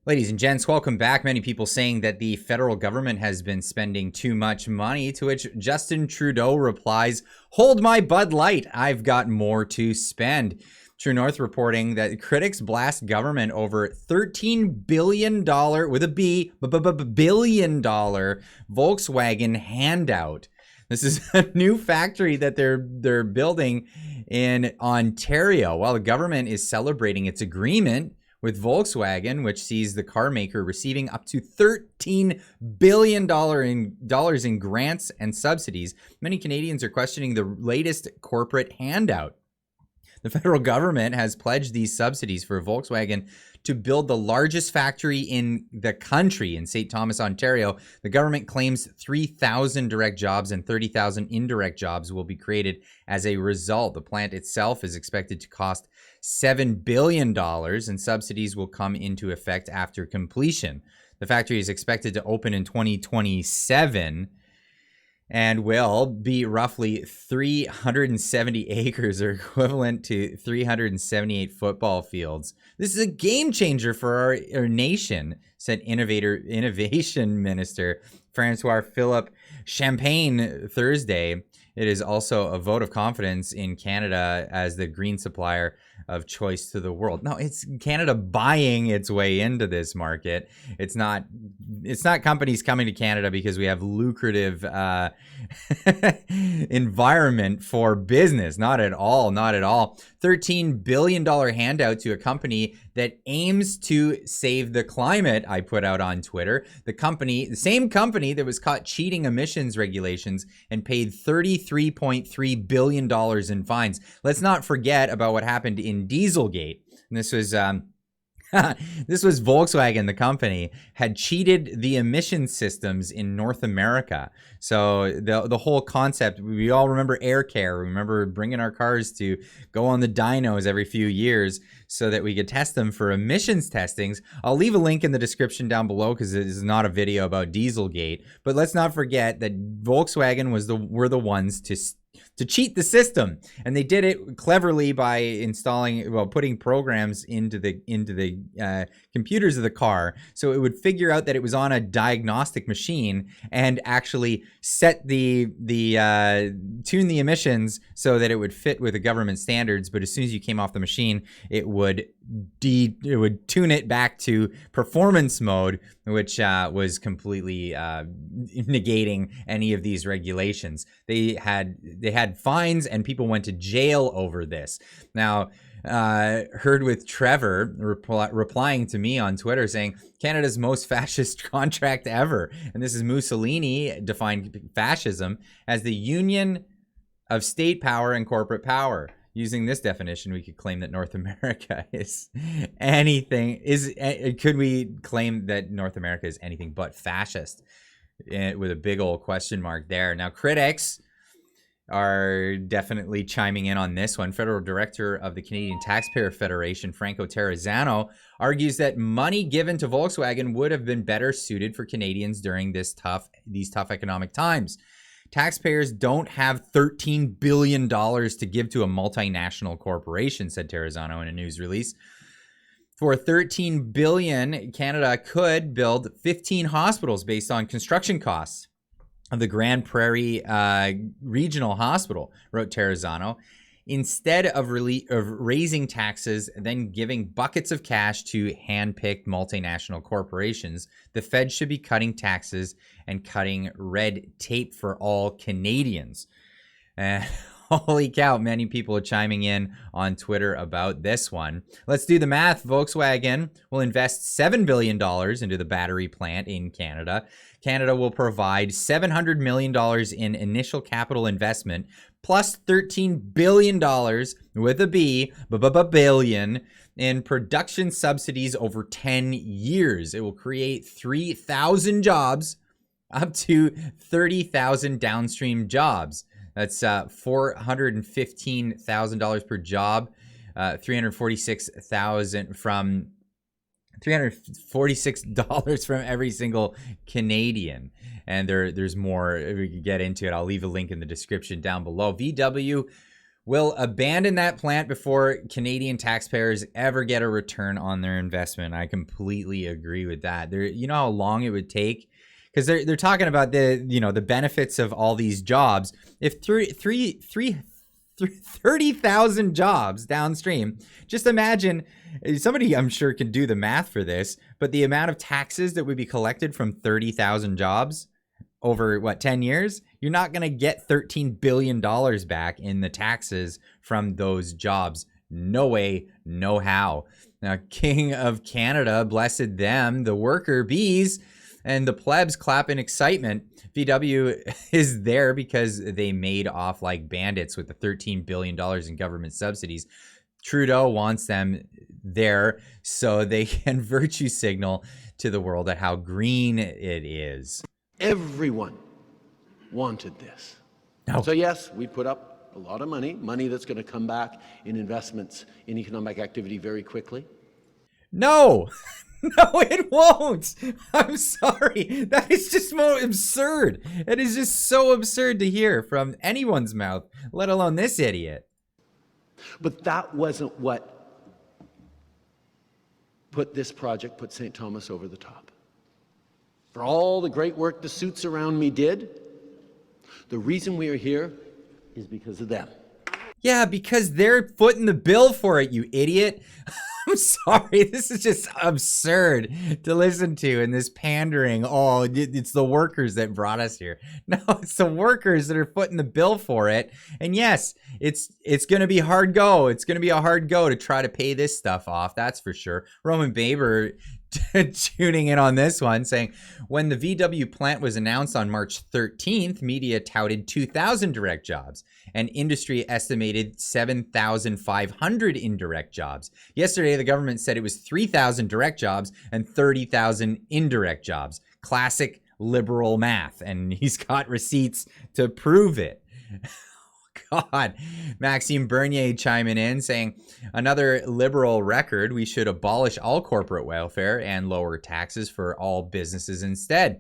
Ladies and gents, welcome back. Many people saying that the federal government has been spending too much money, to which Justin Trudeau replies, "Hold my Bud Light, I've got more to spend." True North reporting that critics blast government over $13 billion, with a B, billion dollar Volkswagen handout. This is a new factory that they're building in Ontario, while the government is celebrating its agreement with Volkswagen, which sees the car maker receiving up to $13 billion in grants and subsidies. Many Canadians are questioning the latest corporate handout. The federal government has pledged these subsidies for Volkswagen to build the largest factory in the country in St. Thomas, Ontario. The government claims 3,000 direct jobs and 30,000 indirect jobs will be created as a result. The plant itself is expected to cost $7 billion, and subsidies will come into effect after completion. The factory is expected to open in 2027 and will be roughly 370 acres, or equivalent to 378 football fields. This is a game changer for our nation, said Innovation Minister Francois-Philippe Champagne Thursday. It is also a vote of confidence in Canada as the green supplier of choice to the world. No, it's Canada buying its way into this market. It's not companies coming to Canada because we have lucrative environment for business. Not at all. Not at all. $13 billion handout to a company that aims to save the climate, I put out on Twitter. The same company that was caught cheating emissions regulations and paid $33.3 billion in fines. Let's not forget about what happened in Dieselgate. And this was Volkswagen, the company, had cheated the emission systems in North America. So the whole concept, we all remember air care. We remember bringing our cars to go on the dynos every few years so that we could test them for emissions testings. I'll leave a link in the description down below because it is not a video about Dieselgate. But let's not forget that Volkswagen were the ones to cheat the system, and they did it cleverly by putting programs into the computers of the car, so it would figure out that it was on a diagnostic machine and actually set tune the emissions so that it would fit with the government standards. But as soon as you came off the machine, it would tune it back to performance mode, which was completely negating any of these regulations. They had fines and people went to jail over this. Now, heard with Trevor replying to me on Twitter saying Canada's most fascist contract ever. And this is Mussolini defined fascism as the union of state power and corporate power. Using this definition, we could claim that North America is anything. Could we claim that North America is anything but fascist? With a big old question mark there. Now, critics are definitely chiming in on this one. Federal Director of the Canadian Taxpayer Federation, Franco Terrazzano, argues that money given to Volkswagen would have been better suited for Canadians during these tough economic times. Taxpayers don't have $13 billion to give to a multinational corporation, said Terrazzano in a news release. For $13 billion, Canada could build 15 hospitals based on construction costs of the Grand Prairie Regional Hospital, wrote Terrazzano. Instead of raising taxes, then giving buckets of cash to hand-picked multinational corporations, the Fed should be cutting taxes and cutting red tape for all Canadians. Holy cow, many people are chiming in on Twitter about this one. Let's do the math. Volkswagen will invest $7 billion into the battery plant in Canada. Canada will provide $700 million in initial capital investment, plus $13 billion with a B, billion, in production subsidies over 10 years. It will create 3,000 jobs, up to 30,000 downstream jobs. That's $415,000 per job, $346,000 from $346 from every single Canadian. And there's more. We could get into it. I'll leave a link in the description down below. VW will abandon that plant before Canadian taxpayers ever get a return on their investment. I completely agree with that. You know how long it would take? Because they're talking about the benefits of all these jobs. If 30,000 jobs downstream, just imagine, somebody I'm sure can do the math for this, but the amount of taxes that would be collected from 30,000 jobs over 10 years, you're not going to get $13 billion back in the taxes from those jobs. No way, no how. Now, King of Canada, blessed them, the worker bees and the plebs clap in excitement. VW is there because they made off like bandits with the $13 billion in government subsidies. Trudeau wants them there so they can virtue signal to the world at how green it is. Everyone wanted this. No. So yes, we put up a lot of money that's going to come back in investments in economic activity very quickly. No, no, it won't. I'm sorry. That is just more absurd. It is just so absurd to hear from anyone's mouth, let alone this idiot. But that wasn't what put St. Thomas over the top. For all the great work the suits around me did, the reason we are here is because of them. Yeah, because they're footing the bill for it, you idiot. I'm sorry, this is just absurd to listen to, and this pandering, oh, it's the workers that brought us here. No, it's the workers that are footing the bill for it. And yes, it's going to be hard go. It's going to be a hard go to try to pay this stuff off, that's for sure. Roman Baber tuning in on this one, saying, when the VW plant was announced on March 13th, media touted 2,000 direct jobs, and industry estimated 7,500 indirect jobs. Yesterday, the government said it was 3,000 direct jobs and 30,000 indirect jobs. Classic liberal math, and he's got receipts to prove it. God. Maxime Bernier chiming in saying, another liberal record, we should abolish all corporate welfare and lower taxes for all businesses instead.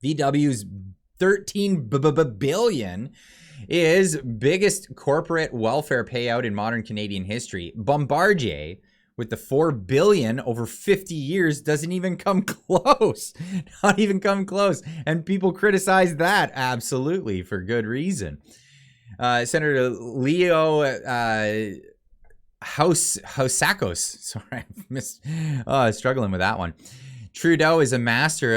VW's $13 billion is biggest corporate welfare payout in modern Canadian history. Bombardier, with the $4 billion over 50 years, doesn't even come close. Not even come close. And people criticize that, absolutely, for good reason. Senator Leo Housakos, sorry, I struggling with that one. Trudeau is a master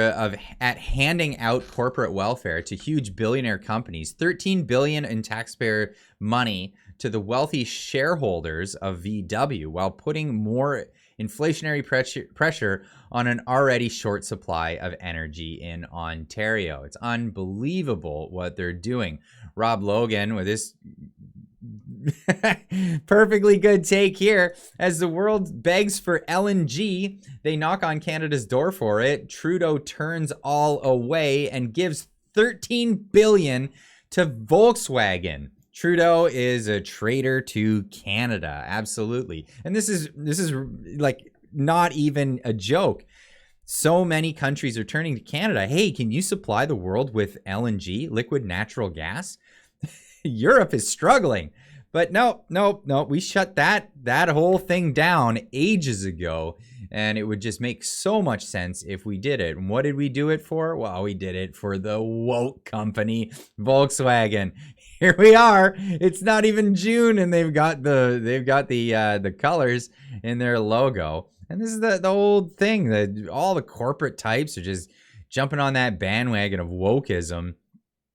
at handing out corporate welfare to huge billionaire companies, $13 billion in taxpayer money to the wealthy shareholders of VW, while putting more inflationary pressure on an already short supply of energy in Ontario. It's unbelievable what they're doing. Rob Logan with this perfectly good take here. As the world begs for LNG, they knock on Canada's door for it. Trudeau turns all away and gives $13 billion to Volkswagen. Trudeau is a traitor to Canada, absolutely. And this is like not even a joke. So many countries are turning to Canada. Hey, can you supply the world with LNG, liquid natural gas? Europe is struggling. But no, we shut that whole thing down ages ago, and it would just make so much sense if we did it. And what did we do it for? Well, we did it for the woke company, Volkswagen. Here we are. It's not even June, and they've got the colors in their logo. And this is the old thing that all the corporate types are just jumping on that bandwagon of wokeism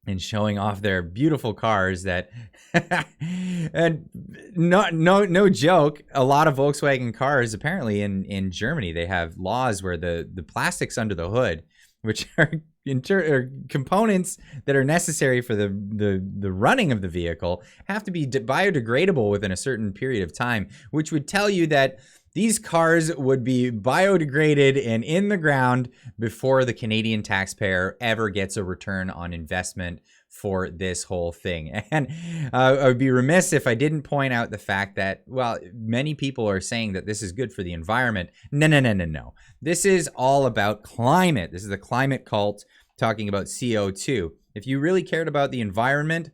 and showing off their beautiful cars that and no joke, a lot of Volkswagen cars apparently in Germany, they have laws where the plastics under the hood, which are components that are necessary for the running of the vehicle, have to be biodegradable within a certain period of time, which would tell you that these cars would be biodegraded and in the ground before the Canadian taxpayer ever gets a return on investment for this whole thing. And I would be remiss if I didn't point out the fact that, well, many people are saying that this is good for the environment. No. This is all about climate. This is the climate cult talking about CO2. If you really cared about the environment,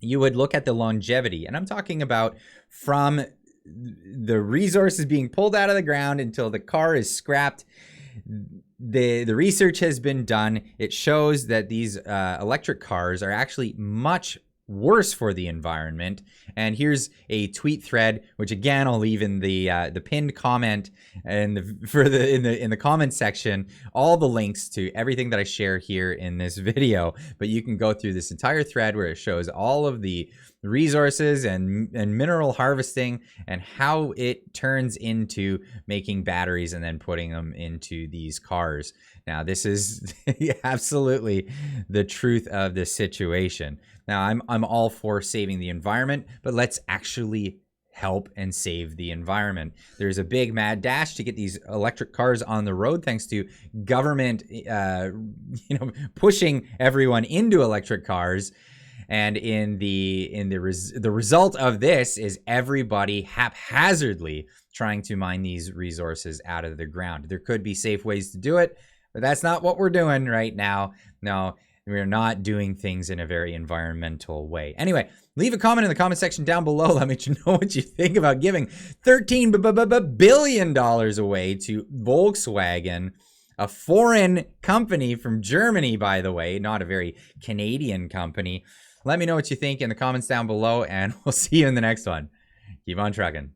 you would look at the longevity, and I'm talking about from the resources being pulled out of the ground until the car is scrapped. The research has been done. It shows that these electric cars are actually much worse for the environment. And here's a tweet thread, which again I'll leave in the pinned comment and in the comment section, all the links to everything that I share here in this video. But you can go through this entire thread where it shows all of the resources and mineral harvesting and how it turns into making batteries and then putting them into these cars. Now, this is absolutely the truth of the situation. Now, I'm all for saving the environment, but let's actually help and save the environment. There's a big mad dash to get these electric cars on the road, thanks to government, pushing everyone into electric cars. And the result of this is everybody haphazardly trying to mine these resources out of the ground. There could be safe ways to do it, but that's not what we're doing right now. No, we're not doing things in a very environmental way. Anyway, leave a comment in the comment section down below. Let me know what you think about giving $13 billion away to Volkswagen, a foreign company from Germany, by the way, not a very Canadian company. Let me know what you think in the comments down below, and we'll see you in the next one. Keep on trucking.